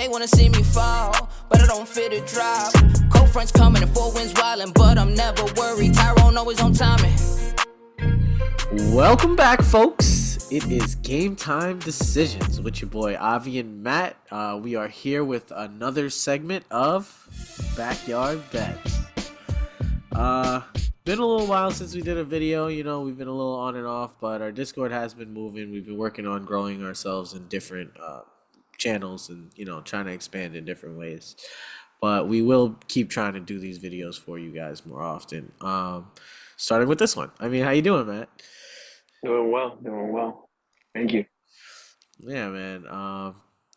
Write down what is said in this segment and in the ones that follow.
They wanna see me fall, but I don't fit a drop. Cold fronts coming and 4 winds wildin', but I'm never worried. Tyrone always on timing. Welcome back, folks. It is Game Time Decisions with your boy Avi and Matt. We are here with another segment of Backyard Bets. Been a little while since we did a video. You know, we've been a little on and off, but our Discord has been moving. We've been working on growing ourselves in different channels and, you know, trying to expand in different ways. But we will keep trying to do these videos for you guys more often. Starting with this one. I mean, how you doing, Matt? Doing well. Thank you. Yeah, man.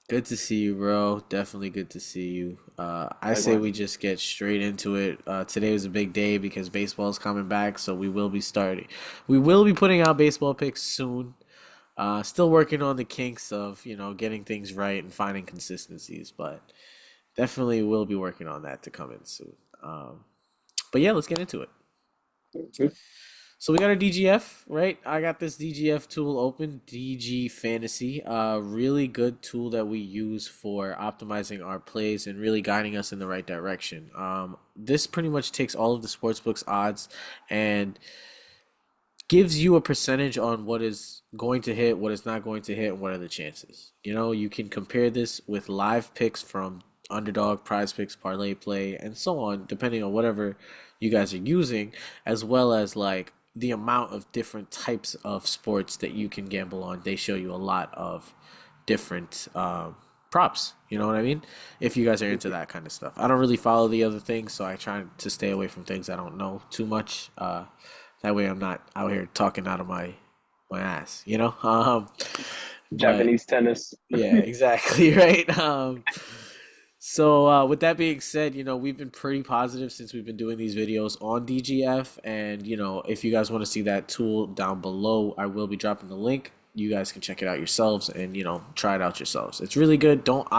Good to see you, bro. Definitely good to see you. I say we just get straight into it. Today was a big day because baseball is coming back, so we will be starting. We will be putting out baseball picks soon. Still working on the kinks of, you know, getting things right and finding consistencies, but definitely will be working on that to come in soon. But yeah, let's get into it. Mhm. So we got our DGF, right? I got this DGF tool open, DG Fantasy. Really good tool that we use for optimizing our plays and really guiding us in the right direction. This pretty much takes all of the sportsbook's odds and gives you a percentage on what is going to hit, what is not going to hit, and what are the chances. You know, you can compare this with live picks from Underdog, PrizePicks, Parlay Play, and so on, depending on whatever you guys are using, as well as like the amount of different types of sports that you can gamble on. They show you a lot of different props. You know what I mean? If you guys are into that kind of stuff. I don't really follow the other things, so I try to stay away from things I don't know too much. That way I'm not out here talking out of my ass, you know? Japanese tennis. Yeah, exactly, right? So with that being said, you know, we've been pretty positive since we've been doing these videos on DGF. And, you know, if you guys want to see that tool down below, I will be dropping the link. You guys can check it out yourselves and, you know, try it out yourselves. It's really good. Don't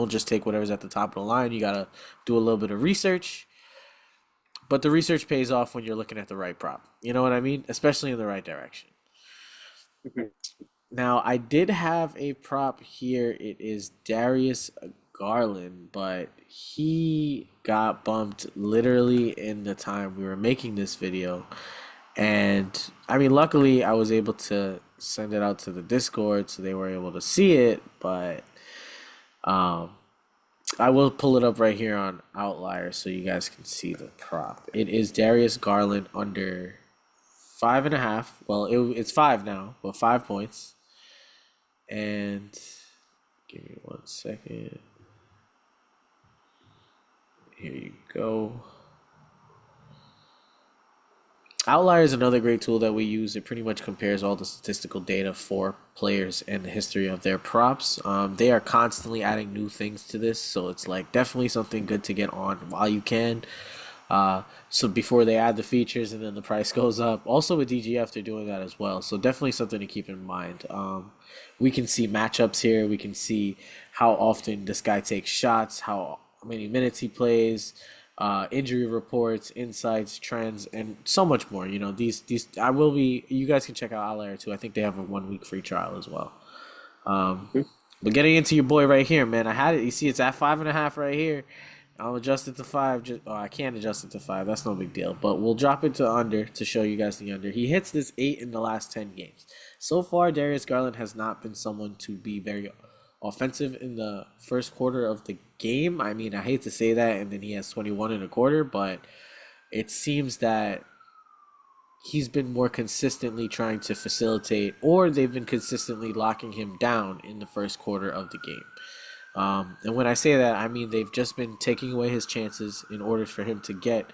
just take whatever's at the top of the line. You got to do a little bit of research. But the research pays off when you're looking at the right prop. You know what I mean? Especially in the right direction. Mhm. Now, I did have a prop here. It is Darius Garland, but he got bumped literally in the time we were making this video. And I mean, luckily I was able to send it out to the Discord so they were able to see it, but I will pull it up right here on Outlier so you guys can see the prop. It is Darius Garland under 5.5. Well, it's 5 now, but 5 points. And give me 1 second. Here you go. Outlier is another great tool that we use. It pretty much compares all the statistical data for players and the history of their props. They are constantly adding new things to this, so it's like definitely something good to get on while you can. So before they add the features and then the price goes up. Also with DGF, they're doing that as well. So definitely something to keep in mind. We can see matchups here. We can see how often this guy takes shots, how many minutes he plays, injury reports, insights, trends, and so much more. You know, you guys can check out Outlier too. I think they have a 1 week free trial as well. But getting into your boy right here, man, I had it. You see, it's at 5.5 right here. I'll adjust it to 5. I can't adjust it to 5. That's no big deal. But we'll drop it to under to show you guys the under. He hits this 8 in the last 10 games. So far, Darius Garland has not been someone to be very offensive in the first quarter of the game. I mean, I hate to say that, and then he has 21 in a quarter, but it seems that he's been more consistently trying to facilitate, or they've been consistently locking him down in the first quarter of the game. And when I say that, I mean they've just been taking away his chances in order for him to get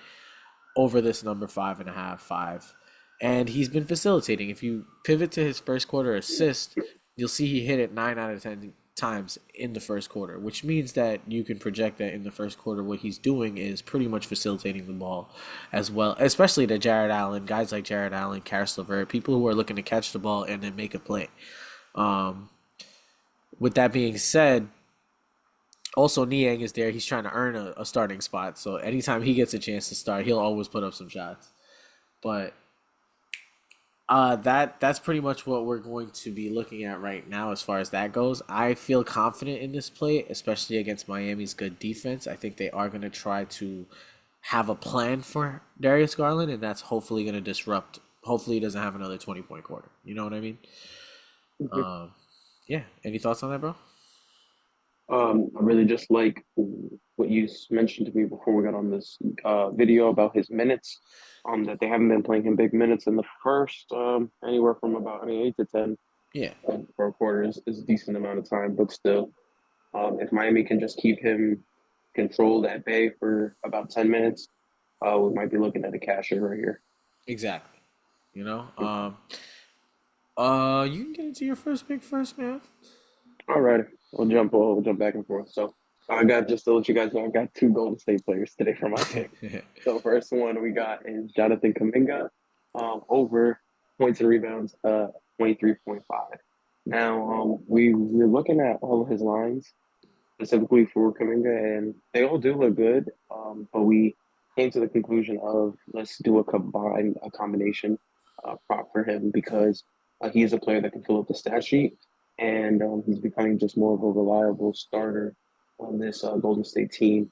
over this number 5.5, 5. And he's been facilitating. If you pivot to his first quarter assist, you'll see he hit it 9 out of 10 times in the first quarter, which means that you can project that in the first quarter what he's doing is pretty much facilitating the ball as well, especially to Jared Allen, guys like Jared Allen, Karis LeVert, people who are looking to catch the ball and then make a play. With that being said, also Niang is there. He's trying to earn a starting spot, so anytime he gets a chance to start, he'll always put up some shots. But That's pretty much what we're going to be looking at right now as far as that goes. I feel confident in this play, especially against Miami's good defense. I think they are going to try to have a plan for Darius Garland, and that's hopefully going to disrupt. Hopefully, he doesn't have another 20-point quarter. You know what I mean? Mhm. Um, yeah. Any thoughts on that, bro? I really just like what you mentioned to me before we got on this video about his minutes. That they haven't been playing him big minutes in the first, anywhere from about, I mean, 8 to 10 Yeah, for a quarter is a decent amount of time. But still, if Miami can just keep him controlled at bay for about 10 minutes, we might be looking at a casher right here. exactly. You know. You can get into your first pick first, man. All right, we'll jump back and forth. So I got just to let you guys know, I got two Golden State players today for my pick. So first one we got is Jonathan Kuminga, over points and rebounds, 23.5. Now, we're looking at all of his lines specifically for Kuminga, and they all do look good. But we came to the conclusion of let's do a combination prop for him because he is a player that can fill up the stat sheet, and he's becoming just more of a reliable starter on this Golden State team.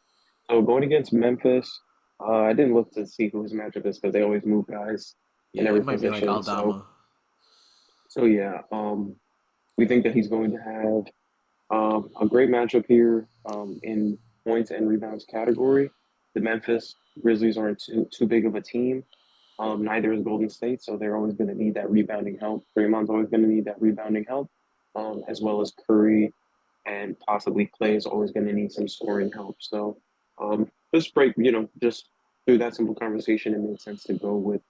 So going against Memphis, I didn't look to see who his matchup is because they always move guys in Yeah, it every might be like position. So Aldama. so yeah, we think that he's going to have a great matchup here in points and rebounds category. The Memphis Grizzlies aren't too big of a team. Neither is Golden State, so they're always going to need that rebounding help. Draymond's always going to need that rebounding help, as well as Curry and possibly Clay is always going to need some scoring help. So just just through that simple conversation, it made sense to go with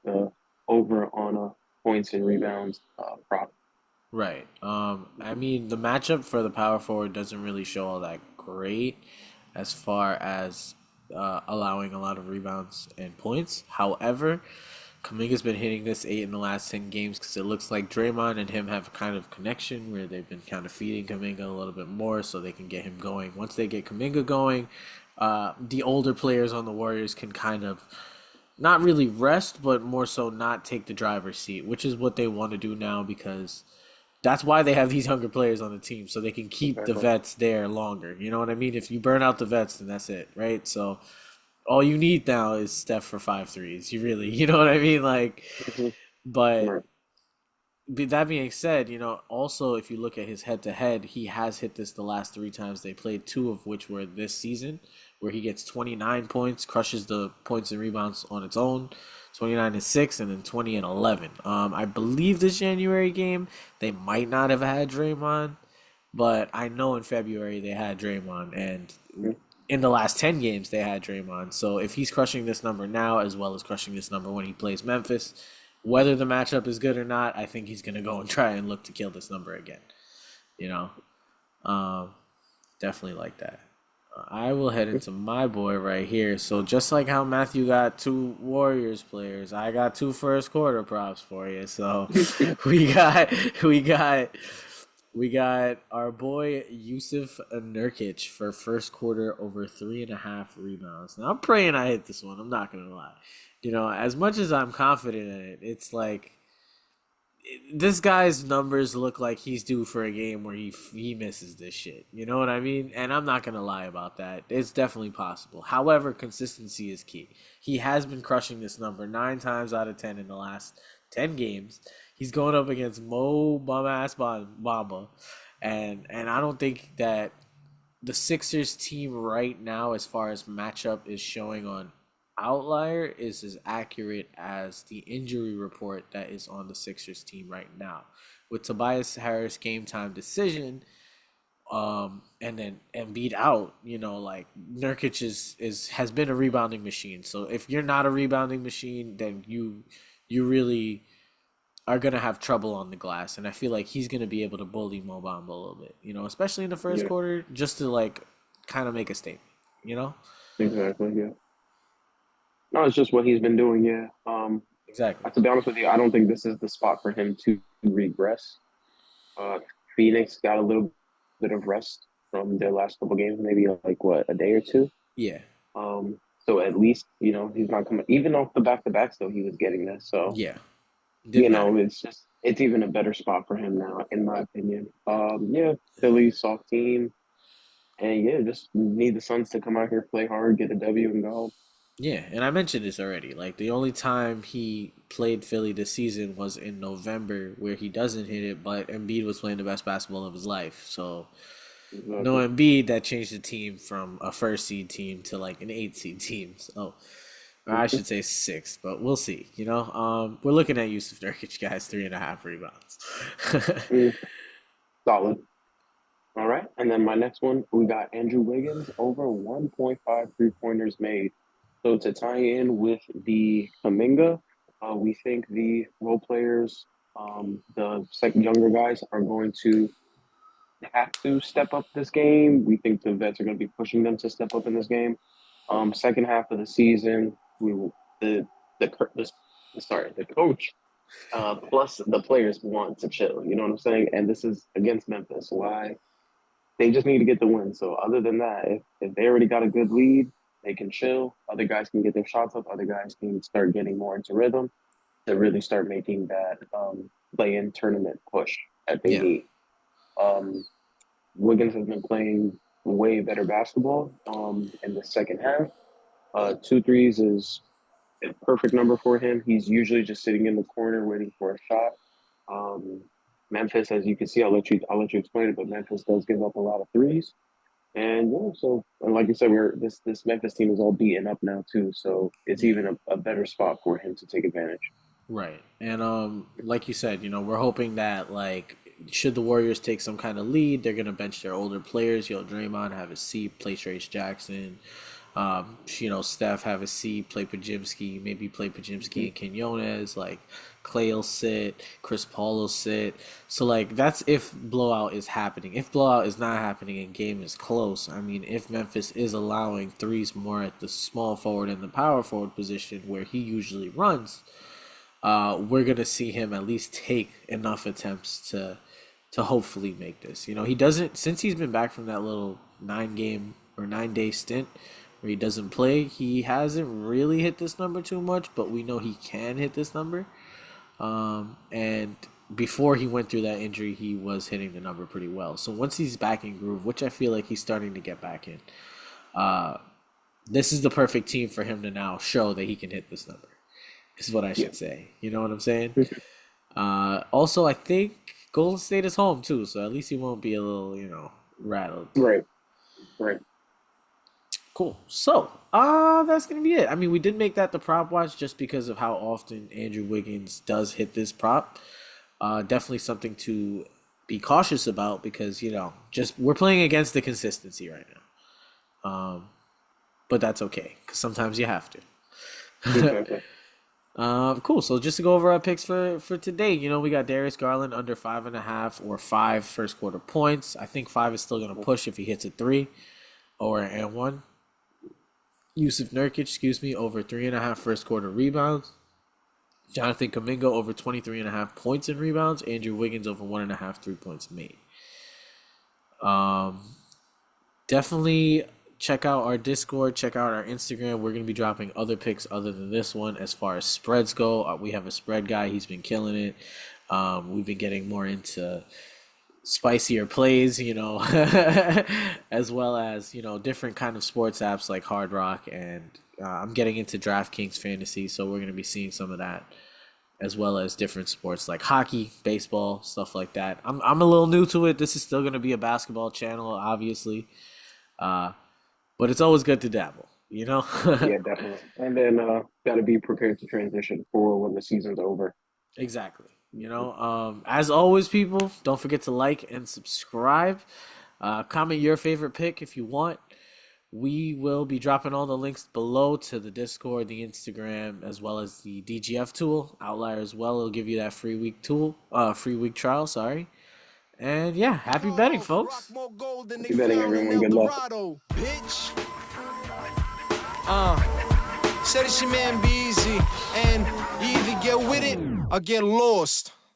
over on points and rebounds prop. Right. I mean, the matchup for the power forward doesn't really show all that great as far as allowing a lot of rebounds and points. However, Kaminga's been hitting this 8 in the last 10 games because it looks like Draymond and him have a kind of connection where they've been kind of feeding Kaminga a little bit more so they can get him going. Once they get Kaminga going, the older players on the Warriors can kind of not really rest, but more so not take the driver's seat, which is what they want to do now because that's why they have these younger players on the team so they can keep the Exactly. vets there longer. You know what I mean? If you burn out the vets, then that's it, right? So all you need now is Steph for 5 threes. You really, you know what I mean? Like, Mhm. but Right. that being said, also if you look at his head to head, he has hit this the last 3 times they played, two of which were this season, where he gets 29 points, crushes the points and rebounds on its own, 29 and 6, and then 20 and 11. I believe this January game they might not have had Draymond, but I know in February they had Draymond, and Mhm. in the last 10 games they had Draymond. So if he's crushing this number now as well as crushing this number when he plays Memphis, whether the matchup is good or not, I think he's going to go and try and look to kill this number again. You know, um, definitely like that. I will head into my boy right here. So just like how Matthew got two Warriors players, I got two first quarter props for you. So we got we got we got our boy Yusuf Nurkic for first quarter over 3.5 rebounds. Now I'm praying I hit this one. I'm not gonna lie. As much as I'm confident in it, it's like this guy's numbers look like he's due for a game where he misses this shit. You know what I mean? And I'm not gonna lie about that. It's definitely possible. However, consistency is key. He has been crushing this number 9 times out of 10 in the last 10 games. He's going up against Mo bum ass Bamba, and I don't think that the Sixers team right now, as far as matchup is showing on Outlier, is as accurate as the injury report that is on the Sixers team right now. With Tobias Harris game time decision, and then Embiid out, like Nurkic is has been a rebounding machine. So if you're not a rebounding machine, then you really are gonna have trouble on the glass, and I feel like he's gonna be able to bully Mo Bamba a little bit, especially in the first Yeah. quarter, just to like kind of make a statement, you know. Exactly. Yeah. No, it's just what he's been doing. Yeah. Exactly. To be honest with you, I don't think this is the spot for him to regress. Phoenix got a little bit of rest from their last couple games, maybe like what, a day or two. Yeah. So at least he's not coming even off the back to backs though he was getting this. So Yeah. Did matter. it's even a better spot for him now, in my opinion. Yeah, Philly soft team, and yeah, just need the Suns to come out here, play hard, get a W, and go. Yeah, and I mentioned this already. Like the only time he played Philly this season was in November, where he doesn't hit it, but Embiid was playing the best basketball of his life. So no Exactly. Embiid, that changed the team from a first seed team to like an 8 seed team. So or I should say six, but we'll see. We're looking at Yusuf Nurkic, guys, 3.5 rebounds. Mm, solid. All right, and then my next one, we got Andrew Wiggins over 1.5 3-pointers made. So to tie in with the Kaminga, we think the role players, the second younger guys, are going to have to step up this game. We think the vets are going to be pushing them to step up in this game. Second half of the season, we will the cur- the sorry the coach plus the players want to chill. You know what I'm saying? And this is against Memphis. Why? They just need to get the win. So other than that, if they already got a good lead, they can chill. Other guys can get their shots up. Other guys can start getting more into rhythm to really start making that play-in tournament push that they Yeah. need. Um, Wiggins has been playing way better basketball in the second half. Two threes is a perfect number for him. He's usually just sitting in the corner waiting for a shot. Um, Memphis, as you can see, I'll let you explain it, but Memphis does give up a lot of threes. And yeah, so and like you said, we're this Memphis team is all beaten up now too, so it's Yeah. even a better spot for him to take advantage. Right. And like you said, we're hoping that like should the Warriors take some kind of lead, they're gonna bench their older players. Draymond have a seat, play Trace Jackson. Steph have a seat, play Pajimski, maybe play Pajimski and Quinones. Like Clay will sit, Chris Paul will sit. So like that's if blowout is happening. If blowout is not happening and game is close, I mean, if Memphis is allowing threes more at the small forward and the power forward position where he usually runs, we're gonna see him at least take enough attempts to hopefully make this. He doesn't since he's been back from that little 9 game or 9 day stint where he doesn't play. He hasn't really hit this number too much, but we know he can hit this number. And before he went through that injury, he was hitting the number pretty well. So once he's back in groove, which I feel like he's starting to get back in, this is the perfect team for him to now show that he can hit this number. Is what I Yeah. should say. You know what I'm saying? Also, I think Golden State is home too, so at least he won't be a little, rattled. Right, right. Cool. So, that's gonna be it. I mean, we did make that the prop watch just because of how often Andrew Wiggins does hit this prop. Definitely something to be cautious about because just we're playing against the consistency right now. But that's okay because sometimes you have to. Exactly. Cool. So just to go over our picks for today, we got Darius Garland under 5.5 or 5 first quarter points. I think 5 is still gonna push if he hits a 3 or an and 1. Yusuf Nurkic, over 3.5 first quarter rebounds. Jonathan Kuminga over 23.5 points in rebounds. Andrew Wiggins over 1.5 3 points made. Definitely check out our Discord, check out our Instagram. We're going to be dropping other picks other than this one as far as spreads go. We have a spread guy. He's been killing it. We've been getting more into spicier plays, as well as, different kind of sports apps like Hard Rock. And I'm getting into DraftKings Fantasy, so we're going to be seeing some of that as well as different sports like hockey, baseball, stuff like that. I'm a little new to it. This is still going to be a basketball channel, obviously. But it's always good to dabble, Yeah, definitely. And then got to be prepared to transition for when the season's over. Exactly. As always, people, don't forget to like and subscribe. Comment your favorite pick if you want. We will be dropping all the links below to the Discord, the Instagram, as well as the DGF tool. Outlier as well. It'll give you that free week trial, sorry. And yeah, happy betting, folks. Happy betting, everyone. Good luck. Bitch. Said it's your man Beezy, and you either get with it or get lost.